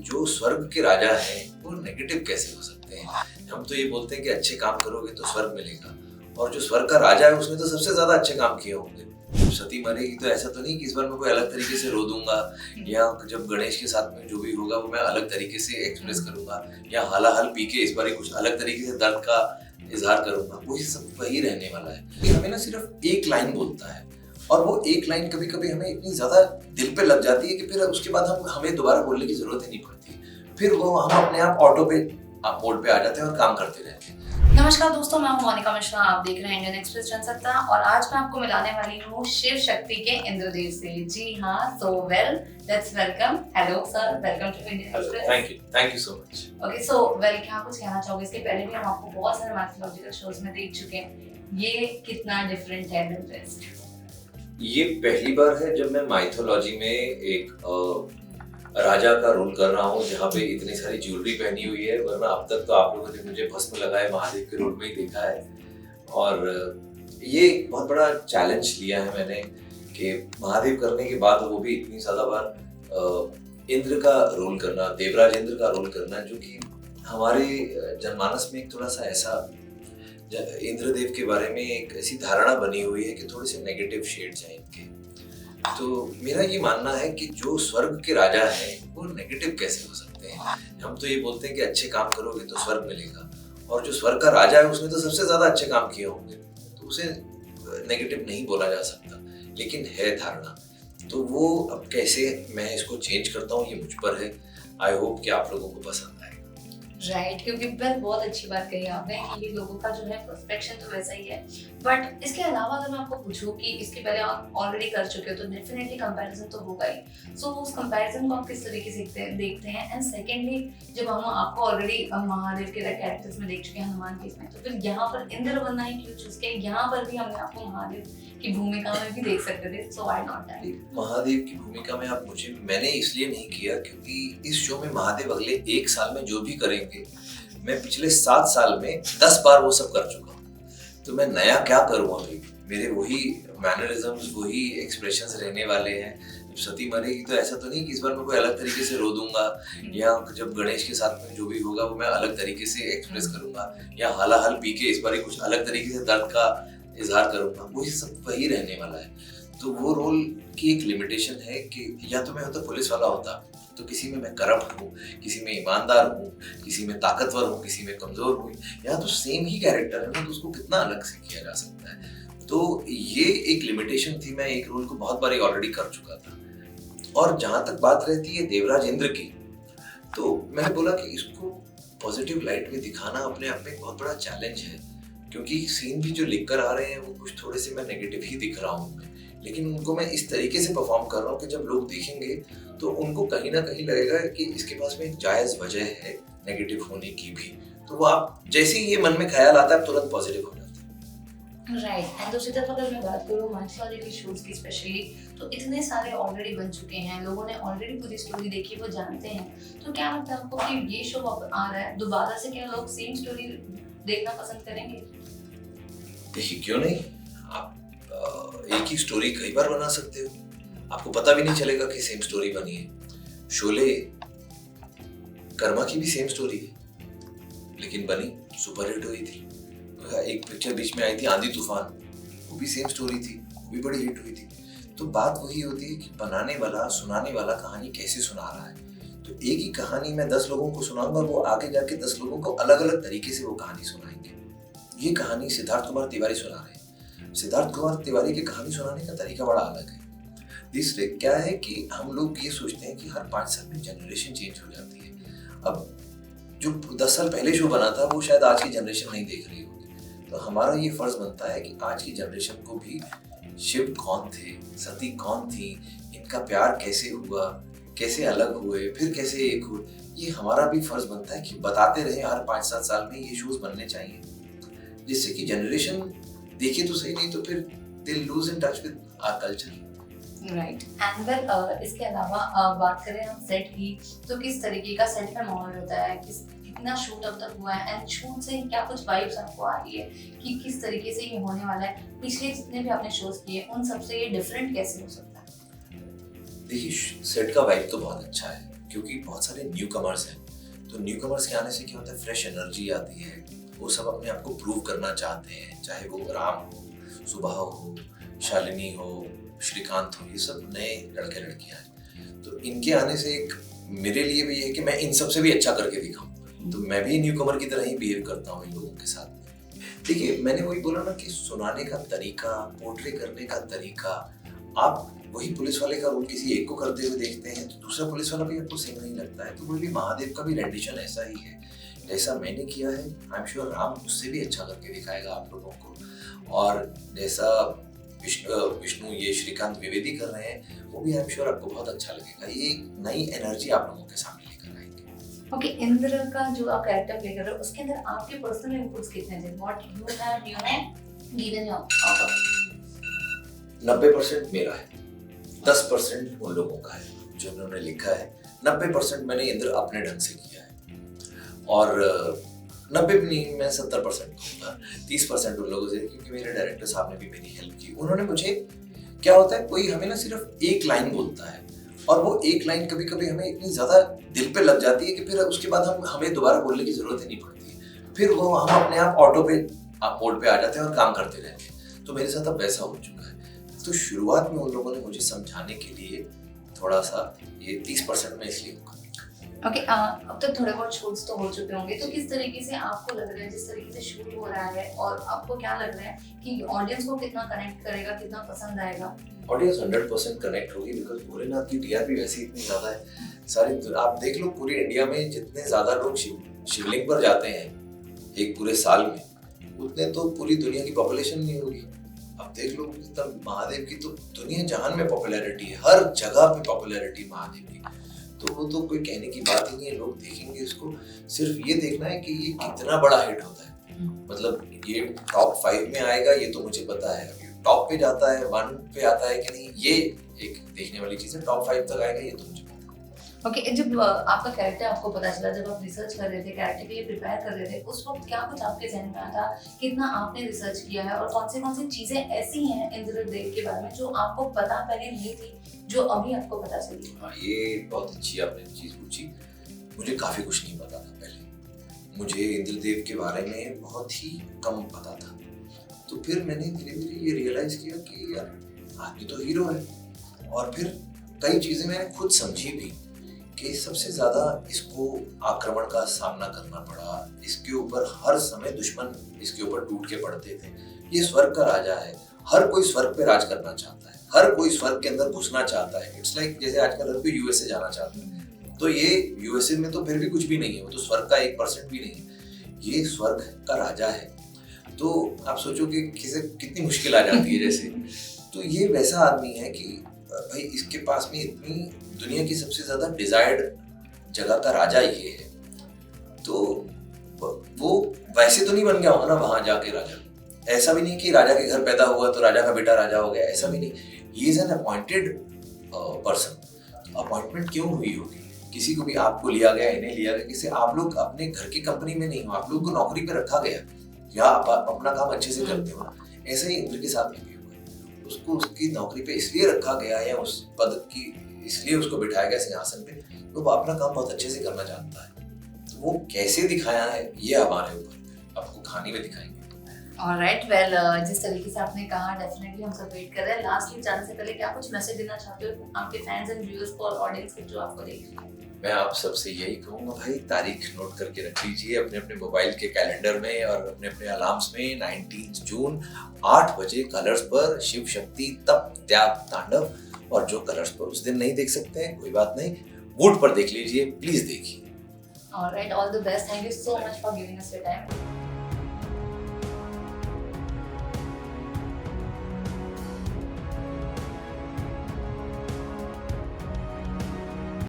जो स्वर्ग के राजा हैं वो नेगेटिव कैसे हो सकते हैं। हम तो ये बोलते हैं कि अच्छे काम करोगे तो स्वर्ग मिलेगा, और जो स्वर्ग का राजा है उसने तो सबसे ज्यादा अच्छे काम किए होंगे। जब सती मरेगी तो ऐसा तो नहीं कि इस बार मैं कोई अलग तरीके से रो दूंगा, या जब गणेश के साथ में जो भी होगा वो मैं अलग तरीके से एक्सप्रेस करूंगा, या हालाहाल पी के इस बार कुछ अलग तरीके से दर्द का इजहार करूंगा। वही सब वही रहने वाला है। ये हमें ना सिर्फ एक लाइन बोलता है, और वो एक लाइन कभी कभी हमें इतनी ज्यादा दिल पे लग जाती है कि फिर उसके बाद हमें दोबारा बोलने की जरूरत ही नहीं पड़ती। फिर वो हम अपने आप ऑटो पे मोड पे आ जाते हैं और काम करते रहते हैं। नमस्कार दोस्तों, मैं हूं मोनिका मिश्रा। आप देख रहे हैं इंडियन एक्सप्रेस जनसत्ता, और आज मैं आपको मिलाने वाली हूं शिव शक्ति के इंद्रदेव से। जी हाँ, so well, let's welcome. Hello sir, welcome to Indian Express. Thank you so much. Okay, so well, क्या कुछ कहना चाहोगे? इसके पहले भी हम आपको बहुत सारे मैथोलॉजिकल शोज में देख चुके हैं, ये कितना डिफरेंट है देन रेस्ट? ये पहली बार है जब मैं माइथोलॉजी में एक राजा का रोल कर रहा हूँ, जहाँ पे इतनी सारी ज्वेलरी पहनी हुई है। वरना अब तक तो आप लोगों ने मुझे भस्म लगाए महादेव के रोल में ही देखा है। और ये बहुत बड़ा चैलेंज लिया है मैंने कि महादेव करने के बाद वो भी इतनी ज्यादा बार इंद्र का रोल करना, देवराज इंद्र का रोल करना, जो कि हमारे जनमानस में एक थोड़ा सा ऐसा इंद्रदेव के बारे में एक ऐसी धारणा बनी हुई है कि थोड़े से नेगेटिव शेड्स हैं इनके। तो मेरा ये मानना है कि जो स्वर्ग के राजा हैं वो नेगेटिव कैसे हो सकते हैं। हम तो ये बोलते हैं कि अच्छे काम करोगे तो स्वर्ग मिलेगा, और जो स्वर्ग का राजा है उसने तो सबसे ज्यादा अच्छे काम किए होंगे, तो उसे नेगेटिव नहीं बोला जा सकता। लेकिन है धारणा, तो वो अब कैसे मैं इसको चेंज करता हूँ ये मुझ पर है। आई होप कि आप लोगों को पसंद आए। राइट, क्योंकि बहुत अच्छी बात कही आपने कि ये लोगों का जो है पर्सपेक्शन तो वैसा ही है। बट इसके अलावा अगर मैं आपको पूछूं कि इसके पहले आप ऑलरेडी कर चुके हो तो डेफिनेटली कंपैरिजन तो होगा ही। सो उस कंपैरिजन को आप किस तरीके से देखते हैं? एंड सेकेंडली, जब हम आपको ऑलरेडी महादेव के कैरेक्टर्स में देख चुके हैं, हनुमान के इसमें, तो फिर यहाँ पर इंद्र बनना ही क्यों चूज किया? यहाँ पर भी हमने आपको महादेव की भूमिका में भी देख सकते थे, so why not that? Mahadev की भूमिका में मैंने इसलिए नहीं किया क्योंकि इस शो में महादेव अगले 1 साल में जो भी करेंगे, मैं पिछले 7 साल में 10 बार वो सब कर चुका हूँ। तो मैं नया क्या करूँ अभी? मेरे वही मैनरिज्म्स, वही एक्सप्रेशंस रहने वाले हैं। जब सती मरेगी तो ऐसा तो नहीं कि इस बार मैं कोई अलग तरीके से रो दूंगा, या जब गणेश के साथ में जो भी होगा वो मैं अलग तरीके से एक्सप्रेस करूंगा, या हालाहाल पी के इस बार कुछ अलग तरीके से दर्द का इजहार करूंगा। वही सब वही रहने वाला है। तो वो रोल की एक लिमिटेशन है कि या तो मैं होता पुलिस वाला होता, तो किसी में मैं करप्ट हूँ, किसी में ईमानदार हूँ, किसी में ताकतवर हूँ, किसी में कमजोर हूँ। या तो सेम ही कैरेक्टर है ना, तो उसको कितना अलग से किया जा सकता है। तो ये एक लिमिटेशन थी। मैं एक रोल को बहुत बार ऑलरेडी कर चुका था। और जहां तक बात रहती है देवराज इंद्र की, तो मैंने बोला कि इसको पॉजिटिव लाइट में दिखाना अपने आप में एक बहुत बड़ा चैलेंज है, क्योंकि सीन भी जो लिख कर आ रहे हैं वो कुछ थोड़े से मैं नेगेटिव ही दिख रहा हूँ मैं, लेकिन उनको मैं इस तरीके से परफॉर्म कर रहा हूँ कि जब लोग देखेंगे तो उनको कहीं ना कहीं लगेगा कि इसके पास में एक जायज वजह है नेगेटिव होने की भी। तो वो आप जैसे ही ये मन में ख्याल आता है तुरंत पॉजिटिव हो जाता है। राइट। एंड दूसरी तरफ अगर मैं बात करूँ माइथोलॉजिकल शोज की स्पेशली, तो इतने सारे ऑलरेडी बन चुके हैं, लोगों ने ऑलरेडी पूरी स्टोरी देखी, वो जानते हैं। तो क्या लगता है आपको कि ये शो अब आ रहा है दोबारा से, क्या लोग सेम स्टोरी देखना पसंद करेंगे? देखिए, क्यों नहीं। आप एक ही स्टोरी कई बार बना सकते हो, आपको पता भी नहीं चलेगा कि सेम स्टोरी बनी है। शोले, कर्मा की भी सेम स्टोरी है, लेकिन बनी, सुपर हिट हुई थी। एक पिक्चर बीच में आई थी आंधी तूफान, वो भी सेम स्टोरी थी, वो भी बड़ी हिट हुई थी। तो बात वही होती है कि बनाने वाला, सुनाने वाला कहानी कैसे सुना रहा है। तो एक ही कहानी मैं 10 लोगों को सुनाऊंगा, वो आगे जाके 10 लोगों को अलग अलग तरीके से वो कहानी सुनाएंगे। ये कहानी सिद्धार्थ कुमार तिवारी सुना रहे हैं। सिद्धार्थ कुमार तिवारी की कहानी सुनाने का तरीका बड़ा अलग है। तीसरे क्या है कि हम लोग ये सोचते हैं कि हर 5 साल में जनरेशन चेंज हो जाती है। अब जो 10 साल पहले शो बना था वो शायद आज की जनरेशन नहीं देख रही होगी। तो हमारा ये फर्ज बनता है कि आज की जनरेशन को भी शिव कौन थे, सती कौन थी, इनका प्यार कैसे हुआ, कैसे अलग हुए, फिर कैसे एक हुए, ये हमारा भी फर्ज बनता है कि बताते रहे। हर 5-7 साल में ये शोज बनने चाहिए, जिससे कि जनरेशन देखे तो सही, नहीं तो फिर they lose in touch with our culture. Right. And well, इसके अलावा बात करें हम सेट की, तो किस तरीके का सेट का माहौल होता है, कितना शूट अब तक हुआ है, एंड शूट से क्या कुछ वाइब्स आपको आ रही है कि किस तरीके से ये होने वाला है? पिछले जितने भी आपने शोज किए उन सबसे ये डिफरेंट कैसे हो सकता है? देखिए, सेट का वाइब तो बहुत अच्छा है। क्योंकि बहुत सारे न्यू कमर्स हैं। तो न्यू कमर्स के आने से क्या होता है, फ्रेश एनर्जी आती है, वो सब अपने आप को प्रूव करना चाहते हैं, चाहे वो राम हो, सुबह हो, शालिनी हो, श्रीकांत हो, ये सब नए लड़के लड़कियां हैं। तो इनके आने से एक मेरे लिए भी है कि मैं इन सब से भी अच्छा करके दिखाऊं। तो मैं भी न्यू कमर की तरह ही बिहेव करता हूँ इन लोगों के साथ। देखिए, मैंने वही बोला ना कि सुनाने का तरीका, पोर्ट्रे करने का तरीका, आप वही पुलिस वाले का रोल किसी एक को करते हुए देखते हैं तो दूसरा पुलिस वाला भी आपको सेम नहीं लगता है। तो वो भी महादेव का भी रेंडिशन ऐसा ही है, जैसा मैंने किया है। आई एम श्योर राम उससे भी अच्छा करके दिखाएगा आप लोगों को, और जैसा विष्णु ये श्रीकांत द्विवेदी कर रहे हैं वो भी आई एम श्योर आपको बहुत अच्छा लगेगा। ये नई एनर्जी आप लोगों के सामने लेकर आएंगे। ओके, इंद्र का जो आप कैरेक्टर प्ले कर रहे हो उसके अंदर आपके पर्सनल इनपुट्स कितने थे? What you have given out of 90% मेरा है, 10% उन लोगों का है जो उन्होंने लिखा है। 90% मैंने इंद्र अपने ढंग से किया है, और 90 भी नहीं, मैं 70% कहूँगा। 30% उन लोगों से, क्योंकि मेरे डायरेक्टर साहब ने भी मेरी हेल्प की। उन्होंने मुझे, क्या होता है, कोई हमें ना सिर्फ एक लाइन बोलता है और वो एक लाइन कभी कभी हमें इतनी ज्यादा दिल पे लग जाती है कि फिर उसके बाद हमें दोबारा बोलने की जरूरत ही नहीं पड़ती। फिर वो हम अपने आप ऑटो पे मोड पे आ जाते हैं और काम करते रहते हैं। तो मेरे साथ अब वैसा हो चुका है। तो शुरुआत में उन लोगों ने मुझे समझाने के लिए थोड़ा सा ये 30% में इसलिए होगा। ओके, अब तक थोड़े बहुत शूट्स तो हो चुके होंगे, तो किस तरीके से आपको लग रहा है, जिस तरीके से शूट हो रहा है, और आपको क्या लग रहा है कि ऑडियंस को कितना कनेक्ट करेगा, कितना पसंद आएगा? ऑडियंस 100% कनेक्ट होगी, बिकॉज भोलेनाथ की टीआरपी वैसे इतनी ज्यादा है। सारी आप देख लो, पूरी इंडिया में जितने ज्यादा लोग शिवलिंग पर जाते हैं एक पूरे साल में, उतने तो पूरी दुनिया की पॉपुलेशन नहीं होगी। अब देख लो, महादेव की तो दुनिया जहान में पॉपुलैरिटी है, हर जगह पे पॉपुलैरिटी महादेव की। तो वो तो कोई कहने की बात ही नहीं है। लोग देखेंगे इसको, सिर्फ ये देखना है कि ये कितना बड़ा हिट होता है। मतलब ये टॉप 5 में आएगा ये तो मुझे पता है, टॉप पे जाता है, 1 पे आता है कि नहीं, ये एक देखने वाली चीज है। टॉप 5 तक आएगा ये तो मुझे पता है। ओके, जब आपका कैरेक्टर आपको पता चला, जब आप रिसर्च कर रहे थे, कैरेक्टर के लिए प्रिपेयर कर रहे थे, उस वक्त क्या कुछ आपके जहन में आया था? कितना आपने रिसर्च किया है, और कौन सी चीजें ऐसी हैं इंद्रदेव के बारे में जो आपको पता पहले नहीं थी, जो अभी आपको पता चली? हाँ, ये बहुत अच्छी आपने चीज पूछी। मुझे काफी कुछ नहीं पता था पहले। मुझे इंद्रदेव के बारे में बहुत ही कम पता था। तो फिर मैंने धीरे धीरे ये रियलाइज किया कि यार आदमी तो हीरो है, और फिर कई चीजें मैंने खुद समझी भी कि सबसे ज्यादा इसको आक्रमण का सामना करना पड़ा। इसके ऊपर हर समय दुश्मन इसके ऊपर टूट के पड़ते थे। ये स्वर्ग का राजा है, हर कोई स्वर्ग पे राज करना चाहता है, हर कोई स्वर्ग के अंदर घुसना चाहता है। इट्स लाइक जैसे आजकल हर कोई यूएसए जाना चाहता है। तो ये यूएसए में तो फिर भी कुछ भी नहीं है, वो तो स्वर्ग का 1% भी नहीं है। ये स्वर्ग का राजा है। तो आप सोचो कि कितनी मुश्किल आ जाती है जैसे। तो ये वैसा आदमी है कि भाई इसके पास में इतनी दुनिया की सबसे ज्यादा डिजायर्ड जगह का राजा ये है। तो वो वैसे तो नहीं बन गया होगा ना वहां जाके राजा। ऐसा भी नहीं कि राजा के घर पैदा हुआ तो राजा का बेटा राजा हो गया, ऐसा भी नहीं। He is an appointed person. Appointment क्यों हुई होगी? किसी को भी, आपको लिया गया, इन्हें लिया गया, किसी आप लोग अपने घर की कंपनी में नहीं हो, आप लोग को नौकरी पे रखा गया या आप अपना काम अच्छे से करते हो। ऐसा ही इंद्र के साथ भी हुआ। उसको उसकी नौकरी पे इसलिए रखा गया या उस पद की इसलिए उसको बिठाया गया सिंहासन पे, तो वो अपना काम बहुत अच्छे से करना जानता है। तो वो कैसे दिखाया है ये हमारे ऊपर, आपको कहानी में दिखाएंगे। ऑलराइट, वेल, जिस तरीके से आपने कहा, डेफिनेटली हम सब वेट कर रहे हैं। लास्टली जाने से पहले क्या कुछ मैसेज देना चाहते हो आपके फैंस एंड व्यूअर्स को और ऑडियंस को जो आपको देख रहे हैं? मैं आप सबसे यही कहूँगा, भाई तारीख नोट करके रख लीजिए अपने अपने मोबाइल के कैलेंडर में और अपने अपने अलार्म्स में। 19 जून 8 बजे कलर्स पर शिव शक्ति तप त्याग तांडव। और जो कलर्स पर उस दिन नहीं देख सकते हैं कोई बात नहीं, वूट पर देख लीजिए, प्लीज देखिए। Alright, all the best, thank you so much for giving us your time.